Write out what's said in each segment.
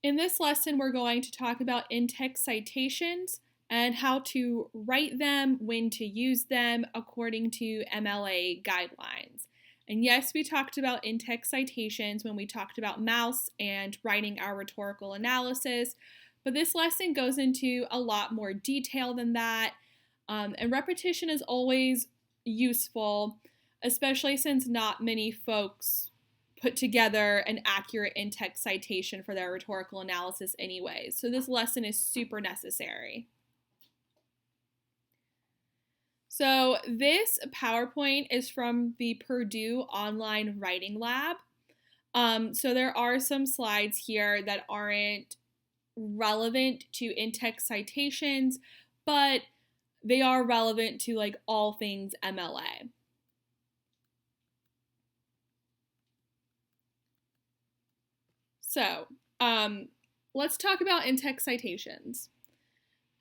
In this lesson, we're going to talk about in-text citations and how to write them, when to use them according to MLA guidelines. And yes, we talked about in-text citations when we talked about mouse and writing our rhetorical analysis, but this lesson goes into a lot more detail than that. And repetition is always useful, especially since not many folks put together an accurate in-text citation for their rhetorical analysis anyway. So this lesson is super necessary. So this PowerPoint is from the Purdue Online Writing Lab. So there are some slides here that aren't relevant to in-text citations, but they are relevant to like all things MLA. So let's talk about in-text citations.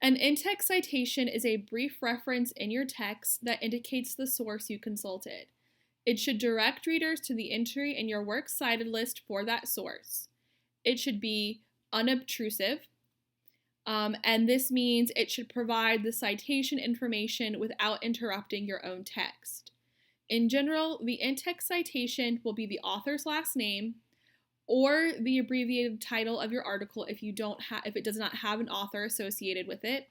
An in-text citation is a brief reference in your text that indicates the source you consulted. It should direct readers to the entry in your works cited list for that source. It should be unobtrusive, and this means it should provide the citation information without interrupting your own text. In general, the in-text citation will be the author's last name or the abbreviated title of your article if it does not have an author associated with it,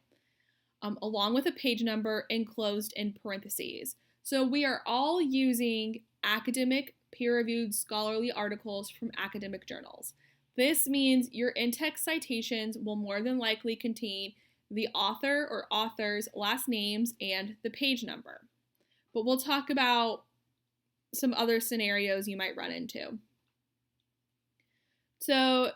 along with a page number enclosed in parentheses. So we are all using academic, peer-reviewed scholarly articles from academic journals. This means your in-text citations will more than likely contain the author or authors' last names and the page number. But we'll talk about some other scenarios you might run into. So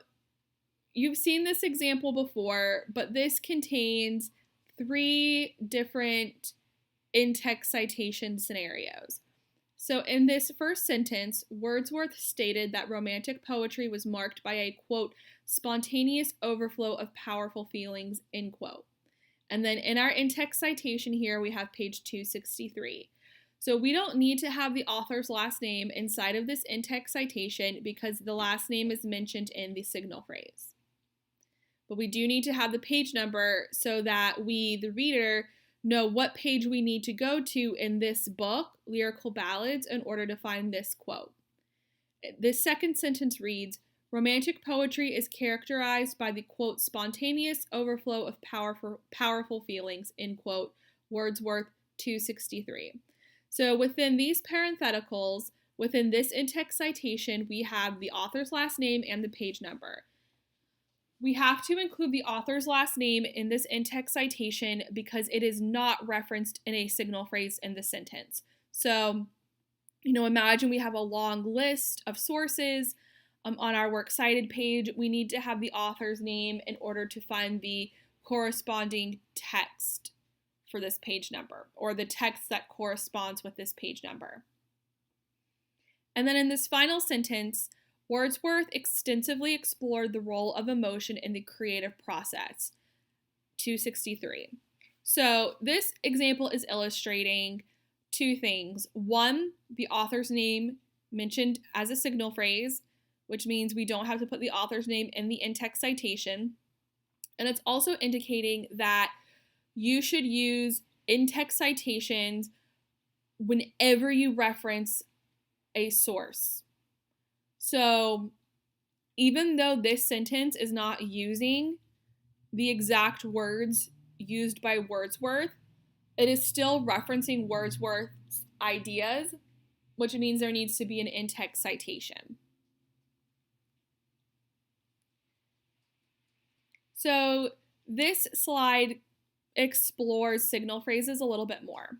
you've seen this example before, but this contains 3 different in-text citation scenarios. So in this first sentence, Wordsworth stated that romantic poetry was marked by a, quote, spontaneous overflow of powerful feelings, end quote. And then in our in-text citation here, we have page 263. So we don't need to have the author's last name inside of this in-text citation because the last name is mentioned in the signal phrase. But we do need to have the page number so that we, the reader, know what page we need to go to in this book, Lyrical Ballads, in order to find this quote. This second sentence reads, romantic poetry is characterized by the, quote, spontaneous overflow of powerful feelings, end quote, Wordsworth 263. So within these parentheticals, within this in-text citation, we have the author's last name and the page number. We have to include the author's last name in this in-text citation because it is not referenced in a signal phrase in the sentence. So, imagine we have a long list of sources on our works cited page. We need to have the author's name in order to find the corresponding text for this page number, or the text that corresponds with this page number. And then in this final sentence, Wordsworth extensively explored the role of emotion in the creative process, 263. So this example is illustrating 2 things. 1, the author's name mentioned as a signal phrase, which means we don't have to put the author's name in the in-text citation. And it's also indicating that you should use in-text citations whenever you reference a source. So even though this sentence is not using the exact words used by Wordsworth, it is still referencing Wordsworth's ideas, which means there needs to be an in-text citation. So this slide explores signal phrases a little bit more.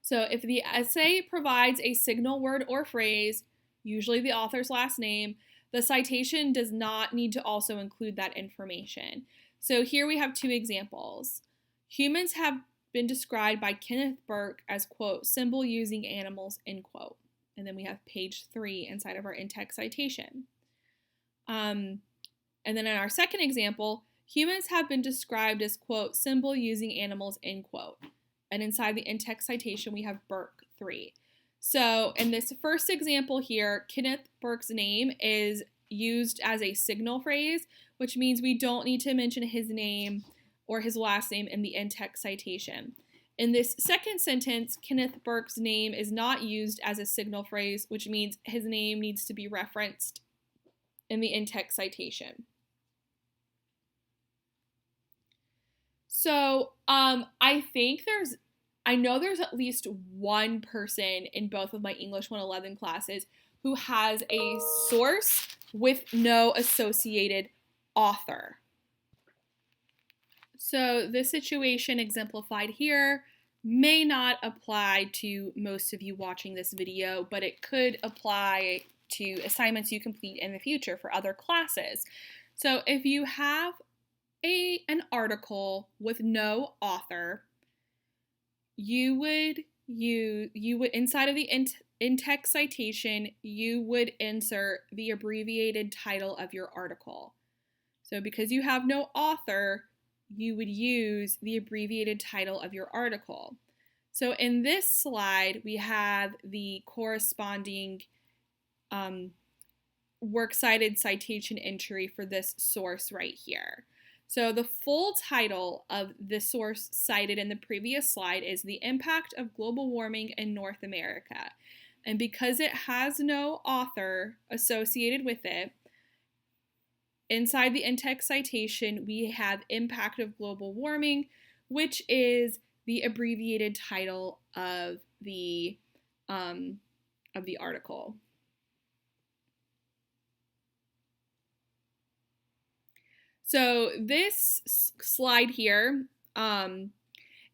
So if the essay provides a signal word or phrase, usually the author's last name, the citation does not need to also include that information. So here we have 2 examples. Humans have been described by Kenneth Burke as, quote, symbol-using animals, end quote. And then we have page 3 inside of our in-text citation. And then in our second example, humans have been described as, quote, symbol-using animals, end quote. And inside the in-text citation, we have Burke 3. So in this first example here, Kenneth Burke's name is used as a signal phrase, which means we don't need to mention his name or his last name in the in-text citation. In this second sentence, Kenneth Burke's name is not used as a signal phrase, which means his name needs to be referenced in the in-text citation. So I know there's at least one person in both of my English 111 classes who has a source with no associated author. So this situation exemplified here may not apply to most of you watching this video, but it could apply to assignments you complete in the future for other classes. So if you have an article with no author, you would inside of the in-text citation, you would insert the abbreviated title of your article. So because you have no author, you would use the abbreviated title of your article. So in this slide, we have the corresponding works cited citation entry for this source right here. So the full title of the source cited in the previous slide is The Impact of Global Warming in North America. And because it has no author associated with it, inside the in-text citation, we have Impact of Global Warming, which is the abbreviated title of the article. So this slide here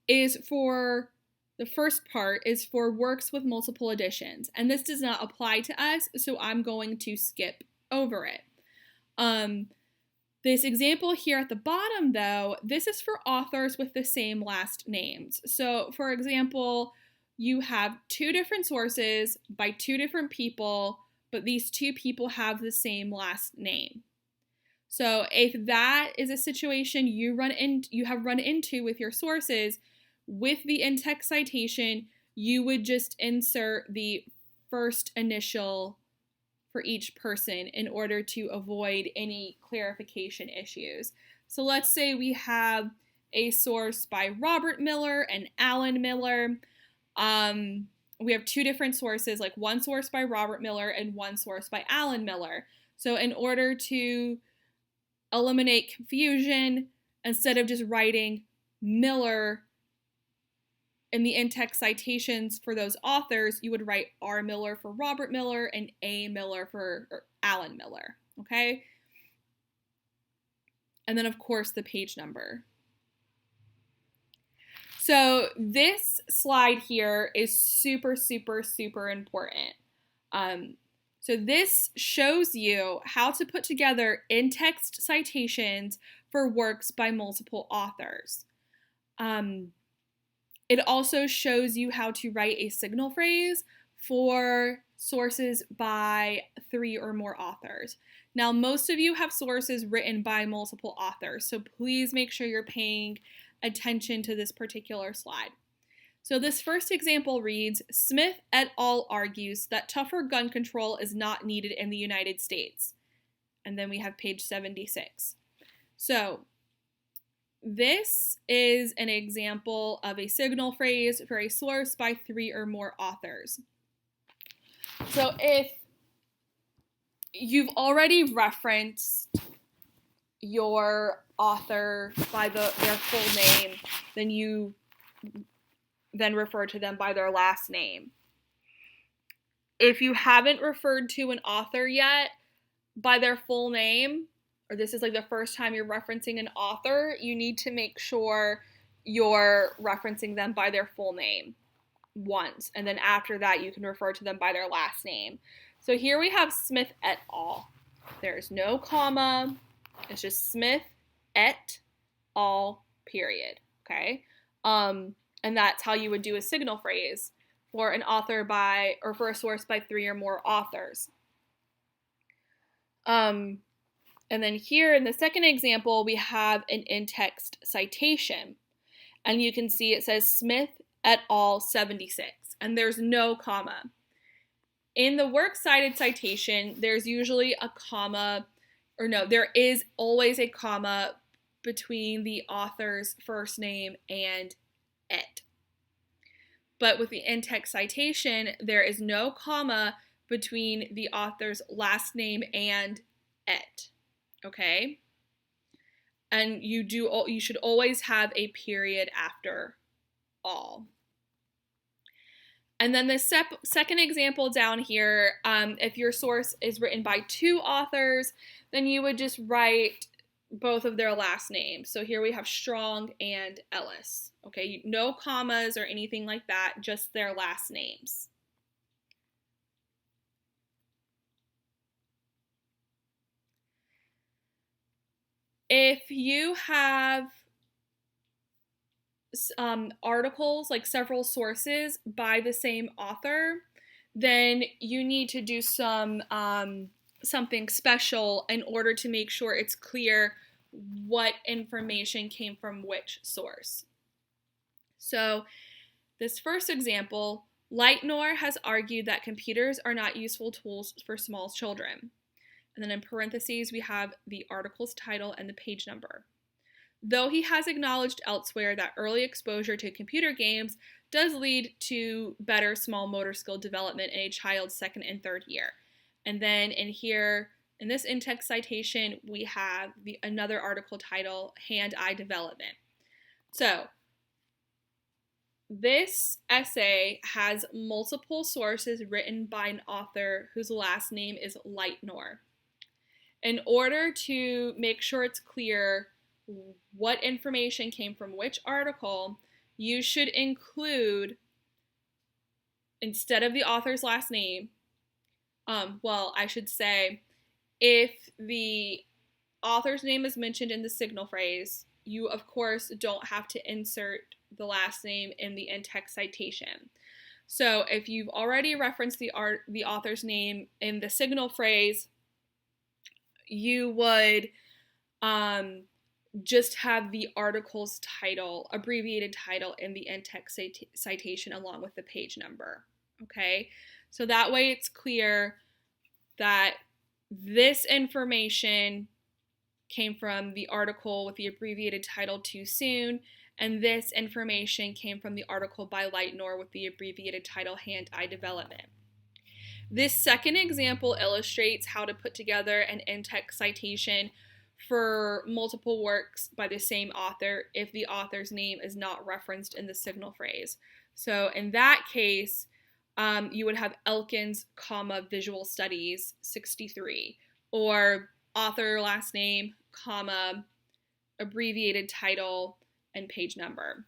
is for, the first part is for works with multiple editions, and this does not apply to us, so I'm going to skip over it. This example here at the bottom, though, this is for authors with the same last names. So, for example, you have two different sources by two different people, but these two people have the same last name. So if that is a situation you have run into with your sources, with the in-text citation, you would just insert the first initial for each person in order to avoid any clarification issues. So let's say we have a source by Robert Miller and Alan Miller. We have two different sources, like one source by Robert Miller and one source by Alan Miller. So in order to eliminate confusion, instead of just writing Miller in the in-text citations for those authors, you would write R. Miller for Robert Miller and A. Miller for Alan Miller, okay? And then, of course, the page number. So this slide here is super, super, super important. So this shows you how to put together in-text citations for works by multiple authors. It also shows you how to write a signal phrase for sources by 3 or more authors. Now, most of you have sources written by multiple authors, so please make sure you're paying attention to this particular slide. So this first example reads, Smith et al. Argues that tougher gun control is not needed in the United States. And then we have page 76. So this is an example of a signal phrase for a source by 3 or more authors. So if you've already referenced your author by their full name, then you refer to them by their last name. If you haven't referred to an author yet by their full name, or this is like the first time you're referencing an author, you need to make sure you're referencing them by their full name once, and then after that you can refer to them by their last name. So here we have Smith et al. There's no comma, it's just Smith et al. Period, okay? And that's how you would do a signal phrase for an author by, or for a source by 3 or more authors. And then here in the second example, we have an in-text citation. And you can see it says Smith et al. 76, and there's no comma. In the works cited citation, there's usually a comma, or no, there is always a comma between the author's first name and it. But with the in-text citation, there is no comma between the author's last name and it. Okay? And you should always have a period after all. And then the second example down here, if your source is written by two authors, then you would just write both of their last names. So here we have Strong and Ellis. Okay, no commas or anything like that, just their last names. If you have articles, like several sources by the same author, then you need to do something special in order to make sure it's clear what information came from which source. So this first example, Lightnor has argued that computers are not useful tools for small children. And then in parentheses, we have the article's title and the page number. Though he has acknowledged elsewhere that early exposure to computer games does lead to better small motor skill development in a child's second and third year. And then in here, in this in-text citation, we have another article title, Hand-Eye Development. So this essay has multiple sources written by an author whose last name is Lightnor. In order to make sure it's clear what information came from which article, you should include, instead of the author's last name, I should say, if the author's name is mentioned in the signal phrase, you of course don't have to insert the last name in the in-text citation. So if you've already referenced the author's name in the signal phrase, you would just have the article's title, abbreviated title, in the in-text citation along with the page number. Okay, so that way it's clear that this information came from the article with the abbreviated title Too Soon, and this information came from the article by Lightnor with the abbreviated title Hand-Eye Development. This second example illustrates how to put together an in-text citation for multiple works by the same author if the author's name is not referenced in the signal phrase. So in that case, you would have Elkins, Visual Studies 63, or author last name, abbreviated title, and page number.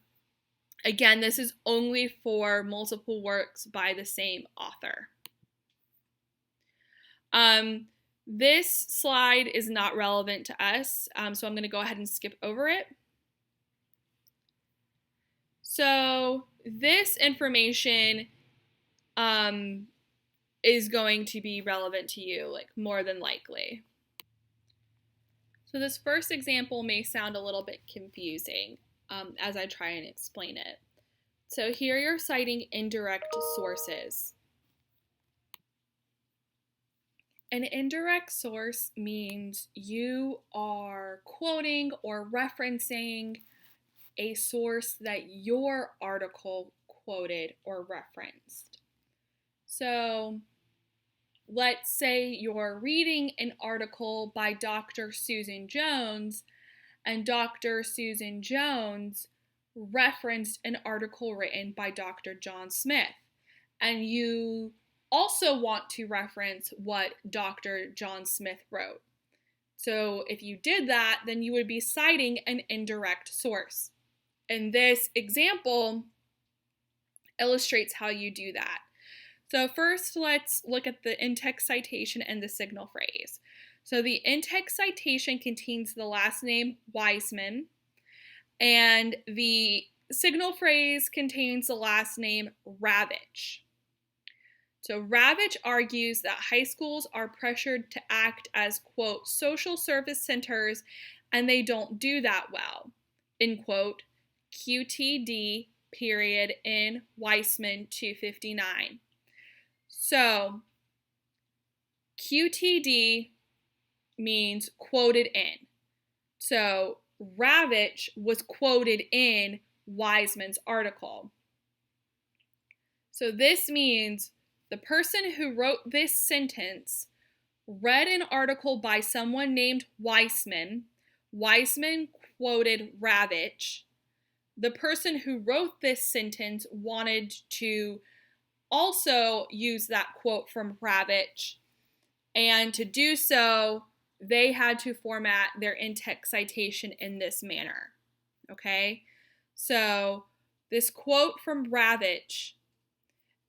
Again, this is only for multiple works by the same author. This slide is not relevant to us, so I'm going to go ahead and skip over it. So this information is going to be relevant to you, like more than likely. So this first example may sound a little bit confusing as I try and explain it. So here you're citing indirect sources. An indirect source means you are quoting or referencing a source that your article quoted or referenced. So let's say you're reading an article by Dr. Susan Jones, and Dr. Susan Jones referenced an article written by Dr. John Smith, and you also want to reference what Dr. John Smith wrote. So if you did that, then you would be citing an indirect source. And this example illustrates how you do that. So first, let's look at the in-text citation and the signal phrase. So the in-text citation contains the last name Weissman, and the signal phrase contains the last name Ravitch. So Ravitch argues that high schools are pressured to act as, quote, social service centers, and they don't do that well, end quote, QTD, period, in Weissman 259. So QTD means quoted in. So Ravitch was quoted in Wiseman's article. So this means the person who wrote this sentence read an article by someone named Weissman. Weissman quoted Ravitch. The person who wrote this sentence wanted to also use that quote from Ravitch, and to do so, they had to format their in-text citation in this manner. Okay? So this quote from Ravitch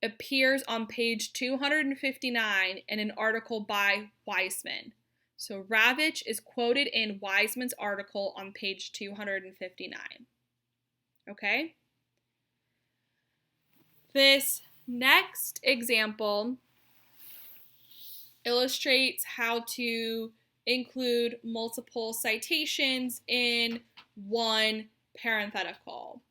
appears on page 259 in an article by Weissman. So Ravitch is quoted in Wiseman's article on page 259. Okay? This next example illustrates how to include multiple citations in one parenthetical.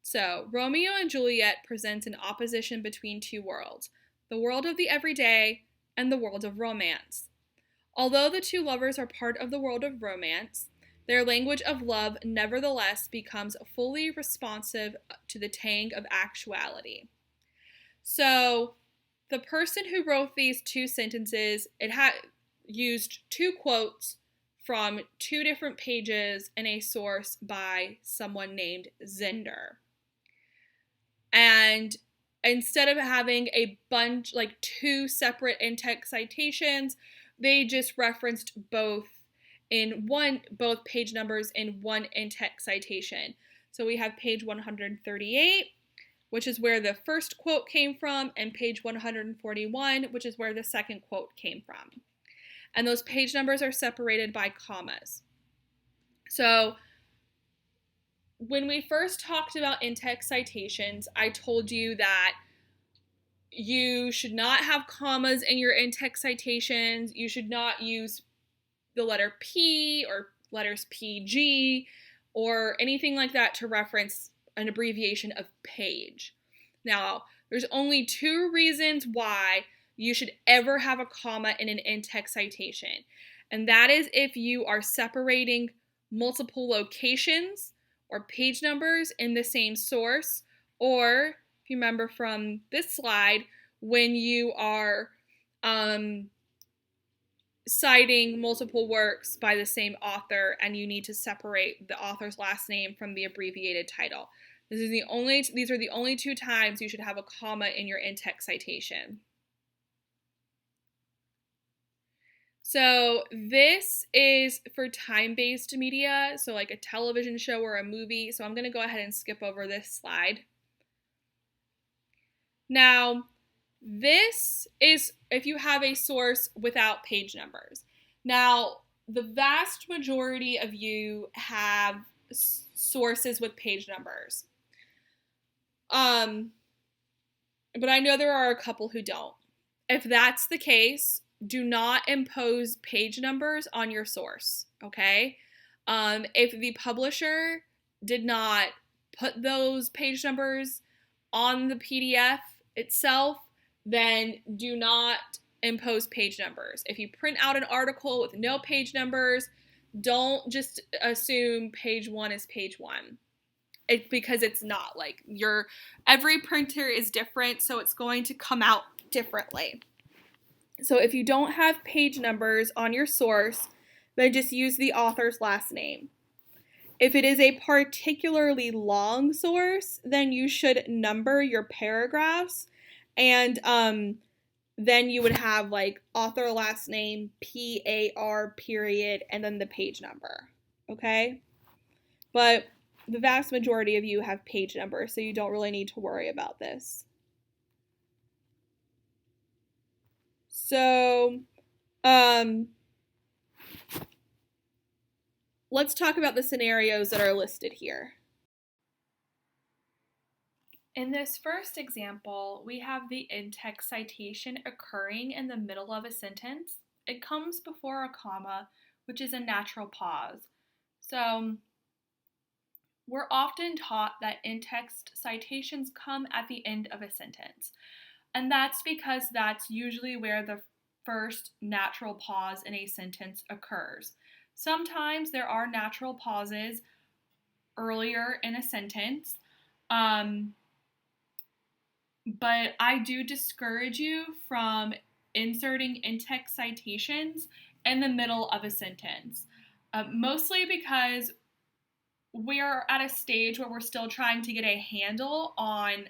So, Romeo and Juliet presents an opposition between two worlds, the world of the everyday and the world of romance. Although the two lovers are part of the world of romance, their language of love nevertheless becomes fully responsive to the tang of actuality. So, the person who wrote these two sentences, it had used two quotes from two different pages in a source by someone named Zender. And instead of having a bunch, like two separate in-text citations, they just referenced both page numbers in one in-text citation. So we have page 138, which is where the first quote came from, and page 141, which is where the second quote came from. And those page numbers are separated by commas. So when we first talked about in-text citations, I told you that you should not have commas in your in-text citations. You should not use the letter P or letters PG or anything like that to reference an abbreviation of page. Now, there's only two reasons why you should ever have a comma in an in-text citation. And that is if you are separating multiple locations or page numbers in the same source, or if you remember from this slide, when you are citing multiple works by the same author and you need to separate the author's last name from the abbreviated title. These are the only two times you should have a comma in your in-text citation. So this is for time-based media, so like a television show or a movie. So I'm going to go ahead and skip over this slide. Now, this is if you have a source without page numbers. Now, the vast majority of you have sources with page numbers. But I know there are a couple who don't. If that's the case, do not impose page numbers on your source, okay? If the publisher did not put those page numbers on the PDF itself, then do not impose page numbers. If you print out an article with no page numbers, don't just assume page 1 is page 1. Because it's not. Like, every printer is different, so it's going to come out differently. So if you don't have page numbers on your source, then just use the author's last name. If it is a particularly long source, then you should number your paragraphs, and then you would have like author last name, PAR period, and then the page number, okay? But the vast majority of you have page numbers, so you don't really need to worry about this. So, let's talk about the scenarios that are listed here. In this first example, we have the in-text citation occurring in the middle of a sentence. It comes before a comma, which is a natural pause. So, we're often taught that in-text citations come at the end of a sentence. And that's because that's usually where the first natural pause in a sentence occurs. Sometimes there are natural pauses earlier in a sentence, but I do discourage you from inserting in-text citations in the middle of a sentence, mostly because we're at a stage where we're still trying to get a handle on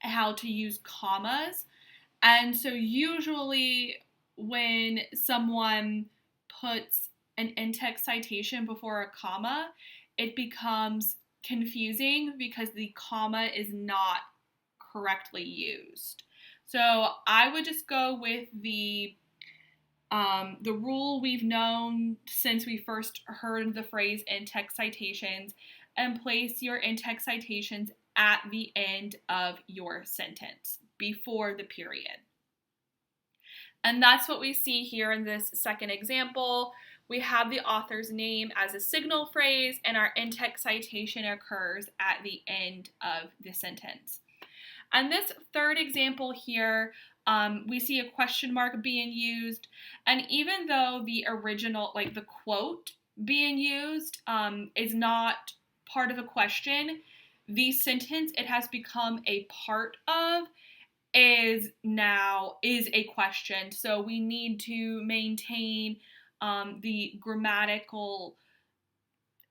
how to use commas. And so usually when someone puts an in-text citation before a comma, it becomes confusing because the comma is not correctly used. So I would just go with the rule we've known since we first heard the phrase in-text citations, and place your in-text citations at the end of your sentence, before the period. And that's what we see here in this second example. We have the author's name as a signal phrase, and our in-text citation occurs at the end of the sentence. And this third example here, we see a question mark being used, and even though the original, like the quote being used, is not part of a question, the sentence it has become a part of is a question. So we need to maintain the grammatical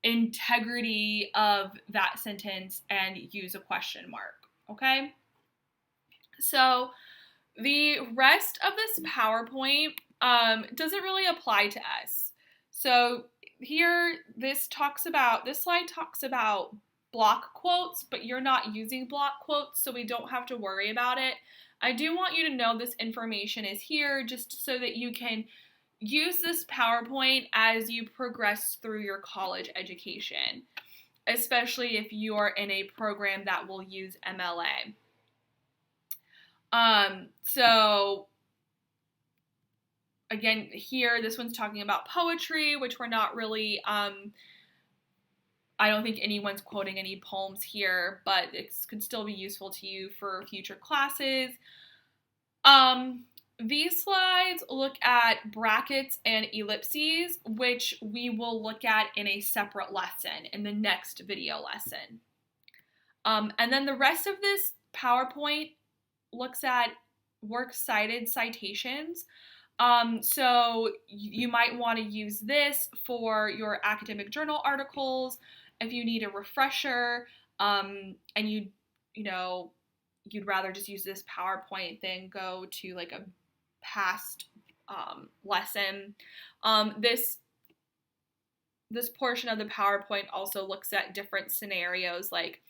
integrity of that sentence and use a question mark, okay? So the rest of this PowerPoint doesn't really apply to us. So here, this slide talks about block quotes, but you're not using block quotes, so we don't have to worry about it. I do want you to know this information is here just so that you can use this PowerPoint as you progress through your college education, especially if you are in a program that will use MLA. So again, here, this one's talking about poetry, which we're not really, I don't think anyone's quoting any poems here, but it could still be useful to you for future classes. These slides look at brackets and ellipses, which we will look at in a separate lesson, in the next video lesson. And then the rest of this PowerPoint looks at works cited citations. So you might want to use this for your academic journal articles if you need a refresher, and you'd rather just use this PowerPoint than go to like a past lesson. This portion of the PowerPoint also looks at different scenarios like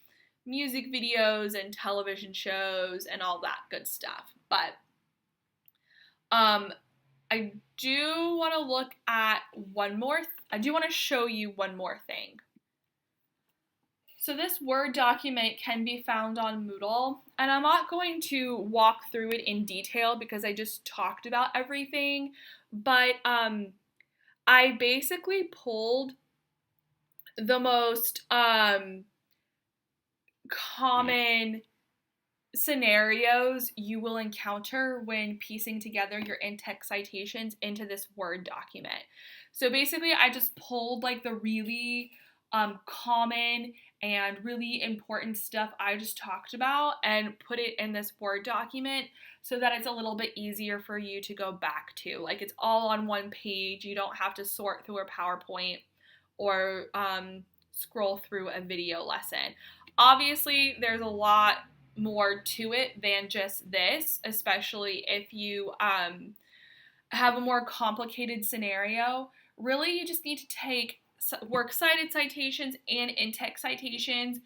music videos and television shows and all that good stuff. But I do want to show you one more thing. So this Word document can be found on Moodle, and I'm not going to walk through it in detail because I just talked about everything, but I basically pulled the most common scenarios you will encounter when piecing together your in-text citations into this Word document. So basically, I just pulled like the really common and really important stuff I just talked about and put it in this Word document so that it's a little bit easier for you to go back to. Like, it's all on one page. You don't have to sort through a PowerPoint or scroll through a video lesson. Obviously, there's a lot more to it than just this, especially if you have a more complicated scenario. Really, you just need to take works cited citations and in-text citations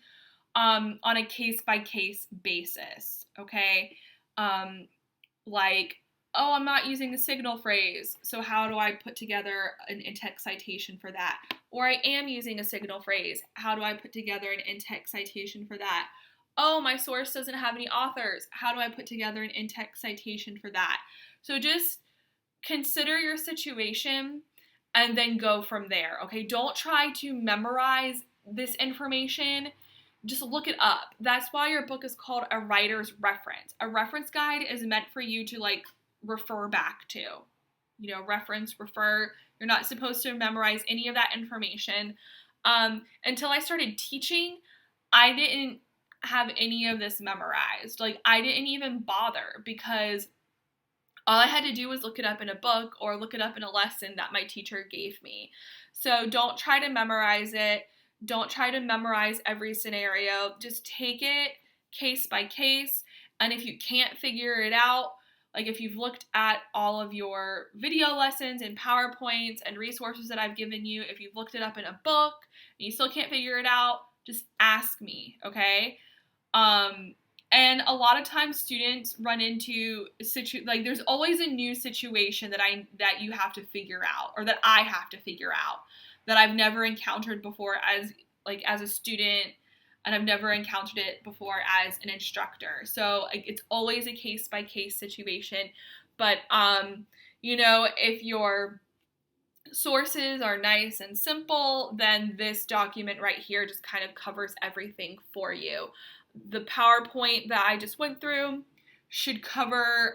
on a case-by-case basis, okay? Like, oh, I'm not using the signal phrase, so how do I put together an in-text citation for that? Or I am using a signal phrase, how do I put together an in-text citation for that? Oh, my source doesn't have any authors, how do I put together an in-text citation for that? So just consider your situation and then go from there, okay? Don't try to memorize this information. Just look it up. That's why your book is called a writer's reference. A reference guide is meant for you to, like, refer back to, reference, refer. You're not supposed to memorize any of that information. Until I started teaching, I didn't have any of this memorized. Like, I didn't even bother, because all I had to do was look it up in a book or look it up in a lesson that my teacher gave me. So don't try to memorize it. Don't try to memorize every scenario. Just take it case by case. And if you can't figure it out, like if you've looked at all of your video lessons and PowerPoints and resources that I've given you, if you've looked it up in a book and you still can't figure it out, just ask me, okay? And a lot of times students run into like there's always a new situation that you have to figure out, or that I have to figure out, that I've never encountered before as a student, and I've never encountered it before as an instructor. So it's always a case by case situation. But if your sources are nice and simple, then this document right here just kind of covers everything for you. The PowerPoint that I just went through should cover,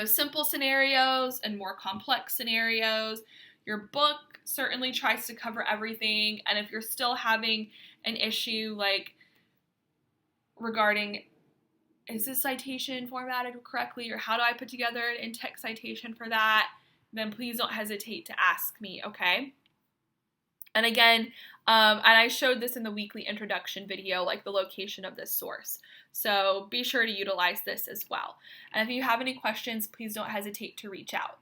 simple scenarios and more complex scenarios. Your book certainly tries to cover everything. And if you're still having an issue, like regarding, is this citation formatted correctly, or how do I put together an in-text citation for that, then please don't hesitate to ask me, okay? And again, and I showed this in the weekly introduction video, like the location of this source. So be sure to utilize this as well. And if you have any questions, please don't hesitate to reach out.